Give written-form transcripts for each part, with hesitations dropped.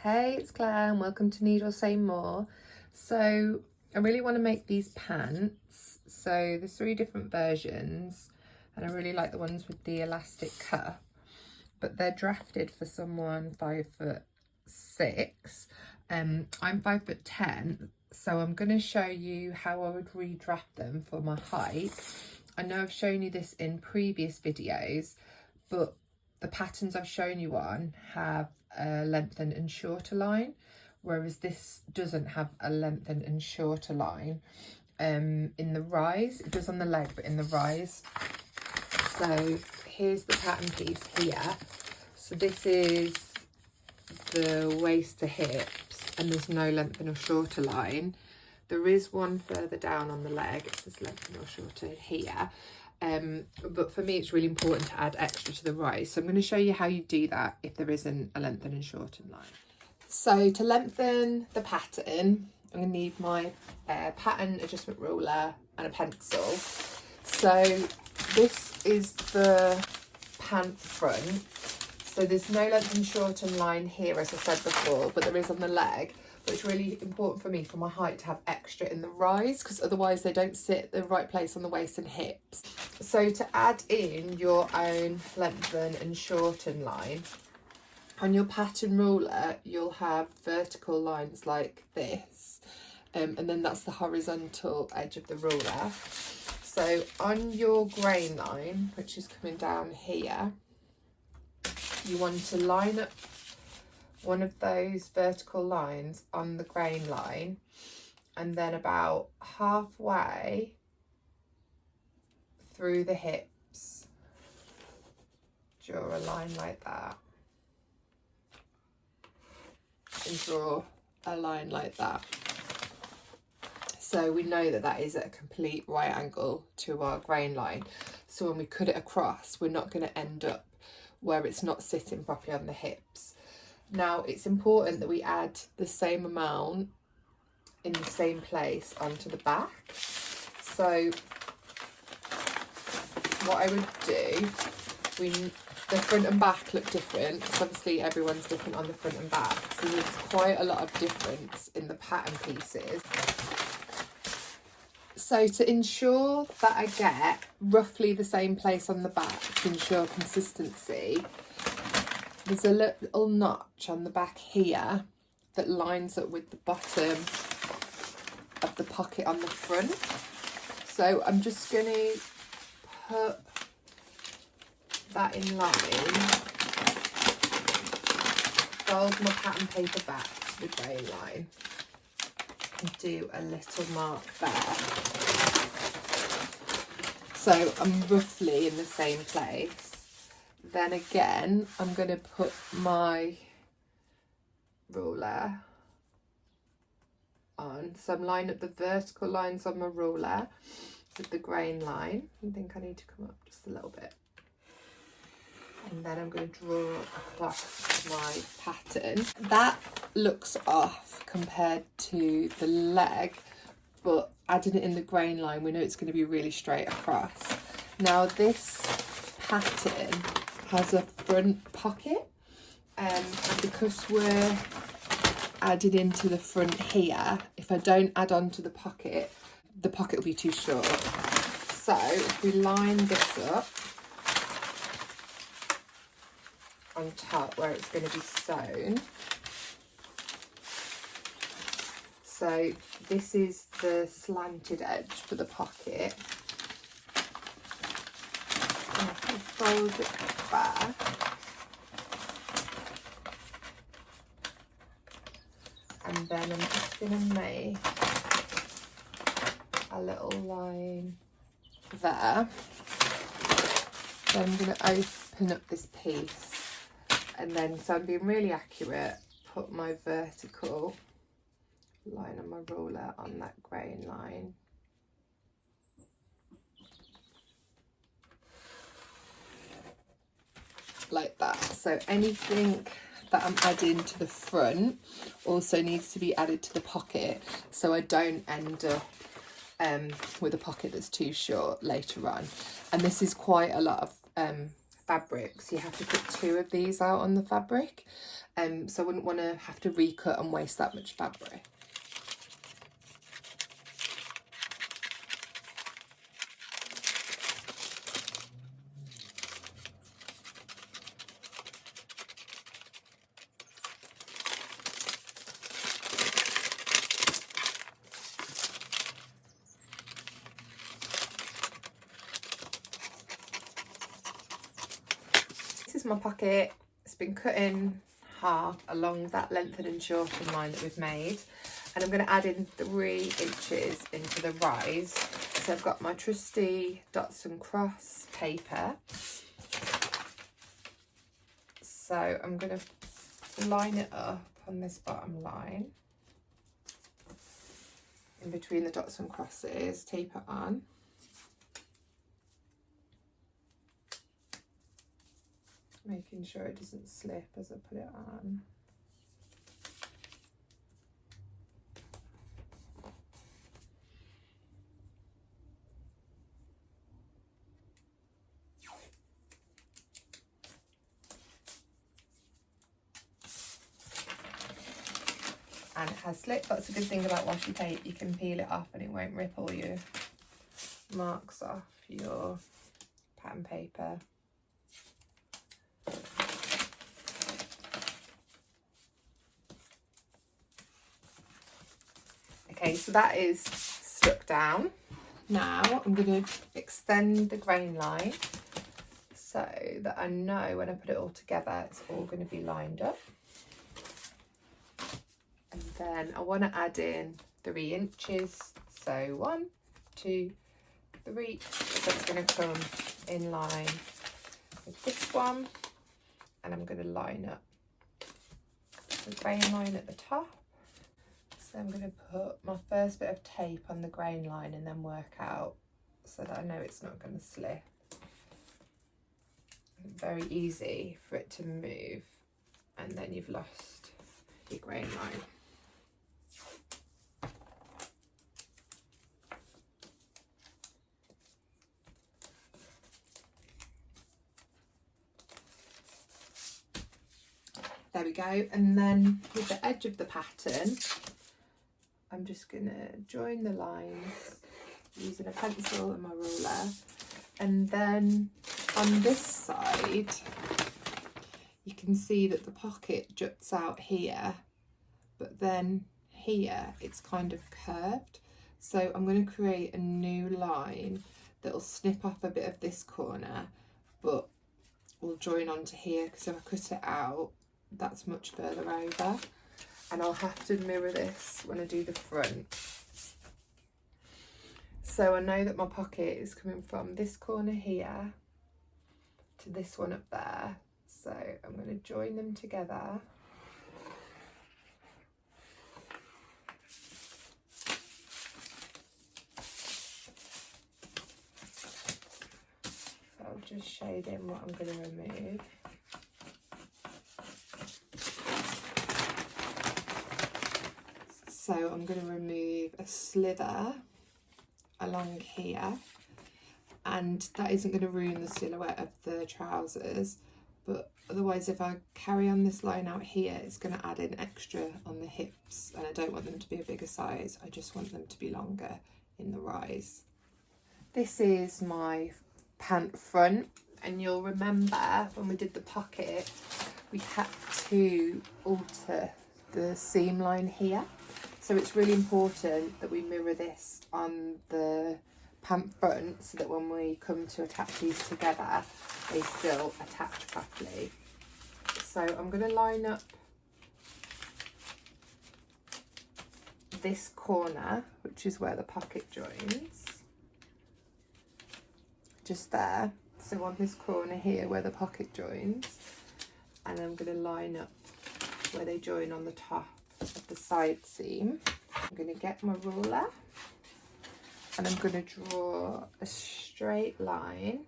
Hey, it's Claire and welcome to Need or Say More. So I really want to make these pants. So there's 3 different versions and I really like the ones with the elastic cuff, but they're drafted for someone 5'6". I'm 5'10", so I'm going to show you how I would redraft them for my height. I know I've shown you this in previous videos, but the patterns I've shown you on have a lengthen and shorter line, whereas this doesn't have a lengthen and shorter line in the rise. It does on the leg, but in the rise. So here's the pattern piece here. So this is the waist to hips, and there's no lengthen or shorter line. There is one further down on the leg. It says lengthen or shorter here. But for me, it's really important to add extra to the rise. So I'm going to show you how you do that if there isn't a lengthen and shorten line. So to lengthen the pattern, I'm going to need my pattern adjustment ruler and a pencil. So this is the pant front. So there's no lengthen and shorten line here, as I said before, but there is on the leg. But it's really important for me, for my height, to have extra in the rise, because otherwise they don't sit the right place on the waist and hips. So to add in your own lengthen and shorten line, on your pattern ruler you'll have vertical lines like this, and then that's the horizontal edge of the ruler. So on your grain line, which is coming down here, you want to line up one of those vertical lines on the grain line, and then about halfway through the hips draw a line like that, and draw a line like that. So we know that that is at a complete right angle to our grain line, so when we cut it across we're not going to end up where it's not sitting properly on the hips. Now it's important that we add the same amount in the same place onto the back. So what I would do, the front and back look different, because obviously everyone's different on the front and back, so there's quite a lot of difference in the pattern pieces. So to ensure that I get roughly the same place on the back, to ensure consistency, there's a little notch on the back here that lines up with the bottom of the pocket on the front. So I'm just going to put that in line, fold my pattern paper back to the grain line and do a little mark there. So I'm roughly in the same place. Then again, I'm going to put my ruler on. So I'm lining up the vertical lines on my ruler with the grain line. I think I need to come up just a little bit. And then I'm going to draw across my pattern. That looks off compared to the leg, but adding it in the grain line, we know it's going to be really straight across. Now this pattern has a front pocket, and because we're added into the front here, if I don't add on to the pocket will be too short. So if we line this up on top where it's going to be sewn, so this is the slanted edge for the pocket, and if I fold it back, and then I'm just going to make a little line there. Then I'm going to open up this piece, and then, so I'm being really accurate, put my vertical line on my ruler on that grain line. Like that. So anything that I'm adding to the front also needs to be added to the pocket, so I don't end up with a pocket that's too short later on. And this is quite a lot of fabric, so you have to put 2 of these out on the fabric, so I wouldn't want to have to recut and waste that much fabric. This is my pocket. It's been cut in half along that lengthen and shorten line that we've made, and I'm going to add in 3 inches into the rise. So I've got my trusty dots and cross paper, so I'm going to line it up on this bottom line in between the dots and crosses, tape it on. Making sure it doesn't slip as I put it on. And it has slipped. That's a good thing about washi tape. You can peel it off and it won't rip all your marks off your pattern paper. Okay, so that is stuck down. Now I'm going to extend the grain line so that I know when I put it all together it's all going to be lined up. And then I want to add in 3 inches, so 1, 2, 3. That's going to come in line with this one, and I'm going to line up the grain line at the top. So I'm going to put my first bit of tape on the grain line and then work out so that I know it's not going to slip. Very easy for it to move, and then you've lost your grain line. There we go, and then with the edge of the pattern, I'm just going to join the lines using a pencil and my ruler, and then on this side you can see that the pocket juts out here, but then here it's kind of curved, so I'm going to create a new line that'll snip off a bit of this corner but will join onto here, because if I cut it out that's much further over, and I'll have to mirror this when I do the front. So I know that my pocket is coming from this corner here to this one up there, so I'm going to join them together. So I'll just shade in what I'm going to remove. So I'm going to remove a slither along here, and that isn't going to ruin the silhouette of the trousers, but otherwise if I carry on this line out here it's going to add in extra on the hips, and I don't want them to be a bigger size, I just want them to be longer in the rise. This is my pant front, and you'll remember when we did the pocket we had to alter the seam line here. So it's really important that we mirror this on the pant front so that when we come to attach these together, they still attach properly. So I'm going to line up this corner, which is where the pocket joins, just there. So on this corner here where the pocket joins, and I'm going to line up where they join on the top of the side seam. I'm going to get my ruler and I'm going to draw a straight line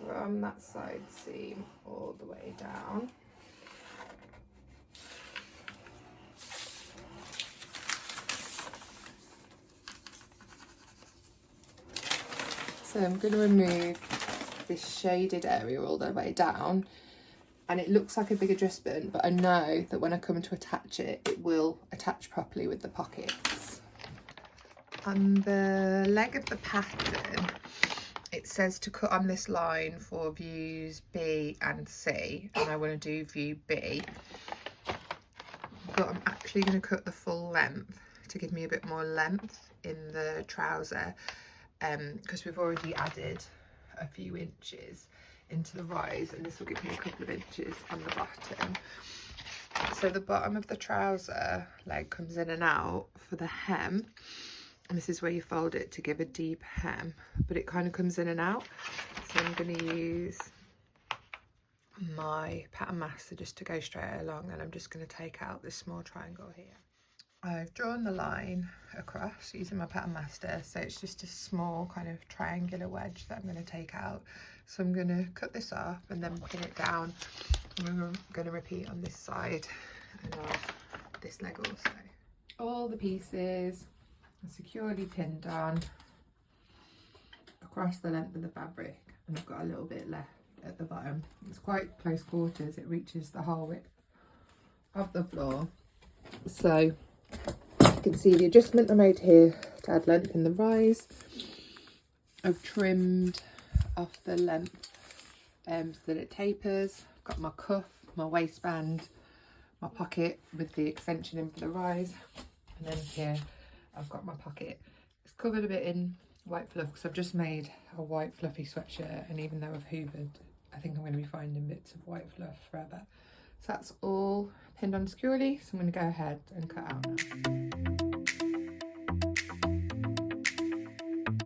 from that side seam all the way down. So I'm going to remove this shaded area all the way down, and it looks like a big adjustment, but I know that when I come to attach it, it will attach properly with the pockets. On the leg of the pattern, it says to cut on this line for views B and C, and I want to do view B, but I'm actually going to cut the full length to give me a bit more length in the trouser, because we've already added a few inches into the rise, and this will give me a couple of inches on the bottom. So the bottom of the trouser leg comes in and out for the hem, and this is where you fold it to give a deep hem, but it kind of comes in and out. So I'm going to use my pattern master just to go straight along, and I'm just going to take out this small triangle here. I've drawn the line across using my pattern master, so it's just a small kind of triangular wedge that I'm going to take out. So I'm going to cut this off and then pin it down, and we're going to repeat on this side and on this leg also. All the pieces are securely pinned on across the length of the fabric, and I've got a little bit left at the bottom. It's quite close quarters, it reaches the whole width of the floor. So you can see the adjustment I made here to add length in the rise. I've trimmed off the length so that it tapers. I've got my cuff, my waistband, my pocket with the extension in for the rise, and then here I've got my pocket. It's covered a bit in white fluff because I've just made a white fluffy sweatshirt, and even though I've hoovered, I think I'm going to be finding bits of white fluff forever. So that's all pinned on securely, so I'm going to go ahead and cut out now.